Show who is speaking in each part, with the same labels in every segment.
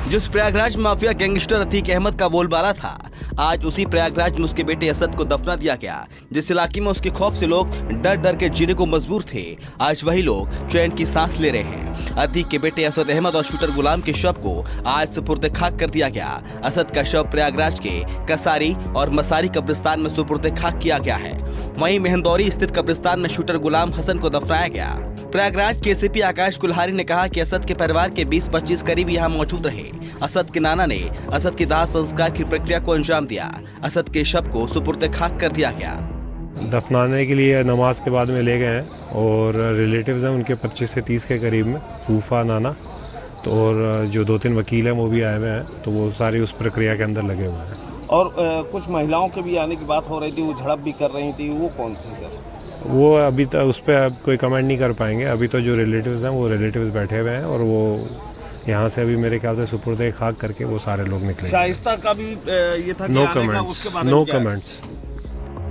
Speaker 1: जिस Prayagraj mafia gangster Atiq Ahmad का बोलबाला था, आज उसी प्रयागराज में उसके बेटे असद को दफना दिया गया। जिस इलाके में उसके खौफ से लोग डर डर के जीने को मजबूर थे, आज वही लोग चैन की सांस ले रहे हैं। अतीक के बेटे असद अहमद और शूटर गुलाम के शव को आज सुपुर्द खाक कर दिया गया। असद का शव प्रयागराज के कसारी और मसारी कब्रिस्तान में सुपुर्द खाक किया गया है। वहीं मेहंदौरी स्थित कब्रिस्तान में शूटर गुलाम हसन को दफनाया गया। प्रयागराज के एसीपी आकाश कुल्हारी ने कहा कि असद के परिवार के 20-25 करीबी यहाँ मौजूद रहे। असद के नाना ने असद के दाह संस्कार की प्रक्रिया को अंजाम दिया। असद के शव को सुपुर्द खाक कर दिया गया।
Speaker 2: दफनाने के लिए नमाज के बाद में ले गए हैं और रिलेटिव्स हैं उनके 25 से 30 के करीब में, फूफा नाना तो, और जो 2-3 वकील हैं वो भी आए हुए हैं, तो वो सारी उस प्रक्रिया के अंदर लगे हुए हैं।
Speaker 3: और कुछ महिलाओं के भी आने की बात हो रही थी, वो झड़प भी कर रही थी, वो कौन थी सर?
Speaker 2: वो अभी तक उस पर कोई कमेंट नहीं कर पाएंगे। अभी तो जो रिलेटिव्स हैं वो रिलेटिव्स बैठे हुए हैं और वो यहाँ से अभी मेरे ख्याल से सुपुर्द खाक करके वो सारे लोग निकले।
Speaker 3: शाइस्ता का भी ये था
Speaker 2: नो कमेंट्स, नो कमेंट्स।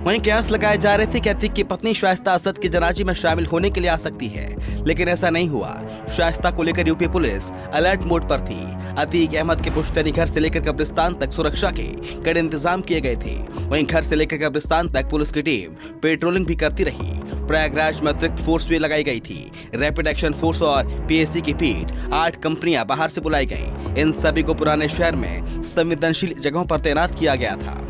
Speaker 1: वहीं कयास लगाए जा रहे थे कि अतीक की पत्नी शाइस्ता असद के जनाजे में शामिल होने के लिए आ सकती है, लेकिन ऐसा नहीं हुआ। शाइस्ता को लेकर यूपी पुलिस अलर्ट मोड पर थी। अतीक अहमद के पुश्तैनी घर से लेकर कब्रिस्तान तक सुरक्षा के कड़े इंतजाम किए गए थे। वहीं घर से लेकर कब्रिस्तान तक पुलिस की टीम पेट्रोलिंग भी करती रही। प्रयागराज में अतिरिक्त फोर्स भी लगाई गई थी। रैपिड एक्शन फोर्स और पीएससी की पीठ 8 कंपनियां बाहर से बुलाई गयी। इन सभी को पुराने शहर में संवेदनशील जगहों पर तैनात किया गया था।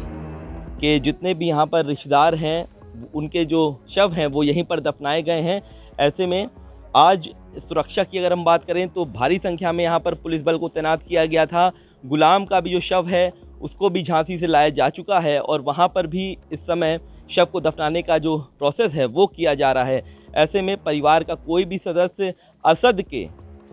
Speaker 4: कि जितने भी यहाँ पर रिश्तेदार हैं उनके जो शव हैं वो यहीं पर दफनाए गए हैं। ऐसे में आज सुरक्षा की अगर हम बात करें तो भारी संख्या में यहाँ पर पुलिस बल को तैनात किया गया था। गुलाम का भी जो शव है उसको भी झांसी से लाया जा चुका है और वहाँ पर भी इस समय शव को दफनाने का जो प्रोसेस है वो किया जा रहा है। ऐसे में परिवार का कोई भी सदस्य असद के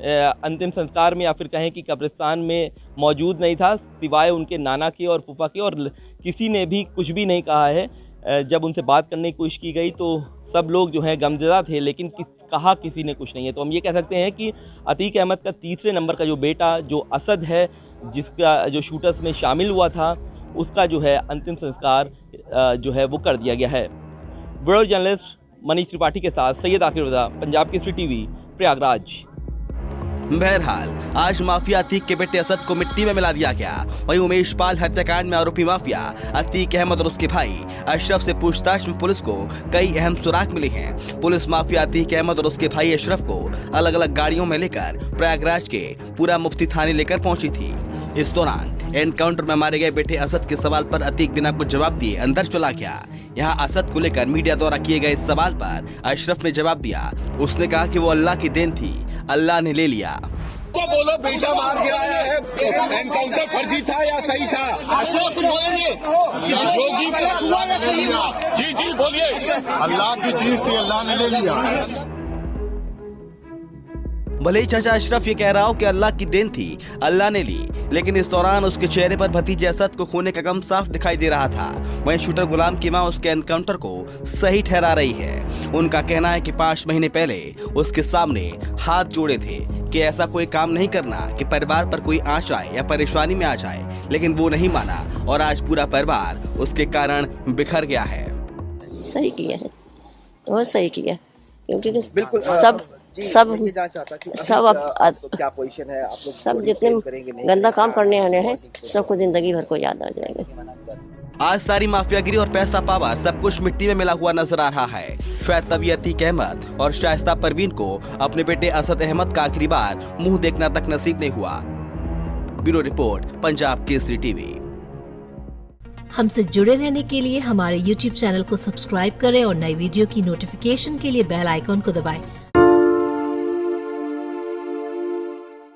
Speaker 4: अंतिम संस्कार में या फिर कहें कि कब्रिस्तान में मौजूद नहीं था, सिवाय उनके नाना के और फूफा के, और किसी ने भी कुछ भी नहीं कहा है। जब उनसे बात करने की कोशिश की गई तो सब लोग जो हैं गमज़दा थे, लेकिन कहा किसी ने कुछ नहीं है। तो हम ये कह सकते हैं कि अतीक अहमद का तीसरे नंबर का जो बेटा जो असद है, जिसका जो शूटर्स में शामिल हुआ था, उसका जो है अंतिम संस्कार जो है वो कर दिया गया है। वीडियो जर्नलिस्ट मनीष त्रिपाठी के साथ सैयद आखिर रज़ा, पंजाब केसरी टीवी, प्रयागराज।
Speaker 1: बहरहाल आज माफिया अतीक के बेटे असद को मिट्टी में मिला दिया गया। वहीं उमेश पाल हत्याकांड में आरोपी माफिया अतीक अहमद और उसके भाई अशरफ से पूछताछ में पुलिस को कई अहम सुराग मिले हैं। पुलिस माफिया अतीक अहमद और उसके भाई अशरफ को अलग अलग गाड़ियों में लेकर प्रयागराज के पूरा मुफ्ती थाने लेकर पहुंची थी। इस दौरान एनकाउंटर में मारे गए बेटे असद के सवाल पर अतीक बिना कुछ जवाब दिए अंदर चला गया। यहाँ असद को लेकर मीडिया द्वारा किए गए सवाल पर अशरफ ने जवाब दिया। उसने कहा कि वो अल्लाह की देन थी, अल्लाह ने ले लिया।
Speaker 5: तो बोलो, बेटा मार गया है, एनकाउंटर फर्जी था या सही था? अशरफ बोलेंगे, जी बोलिए।
Speaker 6: अल्लाह की चीज थी, अल्लाह ने ले लिया।
Speaker 1: भले ही चाचा अशरफ ये कह रहा हो कि अल्लाह की देन थी, अल्लाह ने ली, लेकिन इस दौरान उसके चेहरे पर भतीजे असद को खोने का गम साफ दिखाई दे रहा था। वहीं शूटर गुलाम की मां उसके एनकाउंटर को सही ठहरा रही है। उनका कहना है कि 5 महीने पहले उसके सामने हाथ जोड़े थे कि ऐसा कोई काम नहीं करना कि परिवार पर कोई आंच आए या परेशानी में आ जाए, लेकिन वो नहीं माना और आज पूरा परिवार उसके कारण बिखर गया है।
Speaker 7: सही किया है, बहुत सही किया, क्योंकि
Speaker 8: बिल्कुल
Speaker 7: सब
Speaker 8: क्या पोजीशन है आप लोग?
Speaker 7: सब जितने गंदा काम करने वाले हैं सबको जिंदगी भर को याद आ जाएगा।
Speaker 1: आज सारी माफियागिरी और पैसा पावर सब कुछ मिट्टी में मिला हुआ नजर आ रहा है। शायद तभी अतीक अहमद और शाइस्ता परवीन को अपने बेटे असद अहमद का आखिरी बार मुंह देखना तक नसीब नहीं हुआ। Bureau report, Punjab Kesari TV.
Speaker 9: हमसे जुड़े रहने के लिए हमारे YouTube चैनल को सब्सक्राइब करें और नई वीडियो की नोटिफिकेशन के लिए बेल आइकॉन को दबाएं।